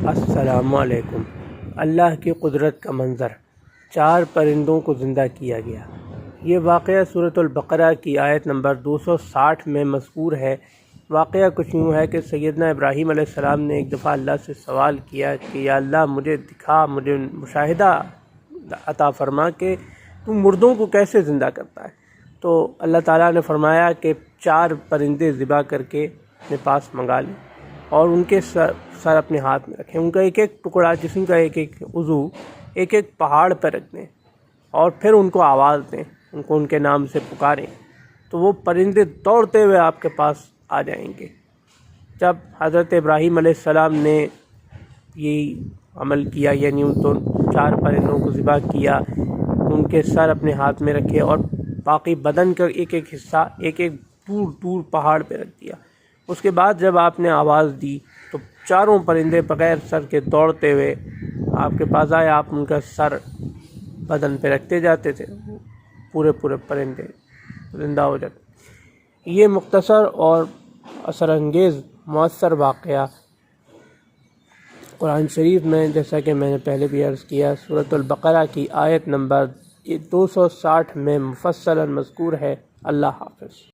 السلام علیکم۔ اللہ کی قدرت کا منظر، 4 پرندوں کو زندہ کیا گیا۔ یہ واقعہ سورۃ البقرہ کی آیت نمبر 260 میں مذکور ہے۔ واقعہ کچھ یوں ہے کہ سیدنا ابراہیم علیہ السلام نے ایک دفعہ اللہ سے سوال کیا کہ یا اللہ مجھے مجھے مشاہدہ عطا فرما کہ تو مردوں کو کیسے زندہ کرتا ہے۔ تو اللہ تعالیٰ نے فرمایا کہ 4 پرندے ذبح کر کے اپنے پاس منگا لیں اور ان کے سر اپنے ہاتھ میں رکھیں، ان کا ایک ایک ٹکڑا، جسم کا ایک ایک عضو ایک ایک پہاڑ پہ رکھ دیں اور پھر ان کو آواز دیں، ان کو ان کے نام سے پکاریں تو وہ پرندے دوڑتے ہوئے آپ کے پاس آ جائیں گے۔ جب حضرت ابراہیم علیہ السلام نے یہی عمل کیا، یعنی ان تو 4 پرندوں کو ذبح کیا، ان کے سر اپنے ہاتھ میں رکھے اور باقی بدن کا ایک ایک حصہ ایک ایک دور دور پہاڑ پہ رکھ دیا۔ اس کے بعد جب آپ نے آواز دی تو 4 پرندے بغیر سر کے دوڑتے ہوئے آپ کے پاس آئے، آپ ان کا سر بدن پہ رکھتے جاتے تھے، پورے پرندے زندہ ہو جاتے۔ یہ مختصر اور اثر انگیز مؤثر واقعہ قرآن شریف میں، جیسا کہ میں نے پہلے بھی عرض کیا، سورۃ البقرہ کی آیت نمبر 260 میں مفصلاً مذکور ہے۔ اللہ حافظ۔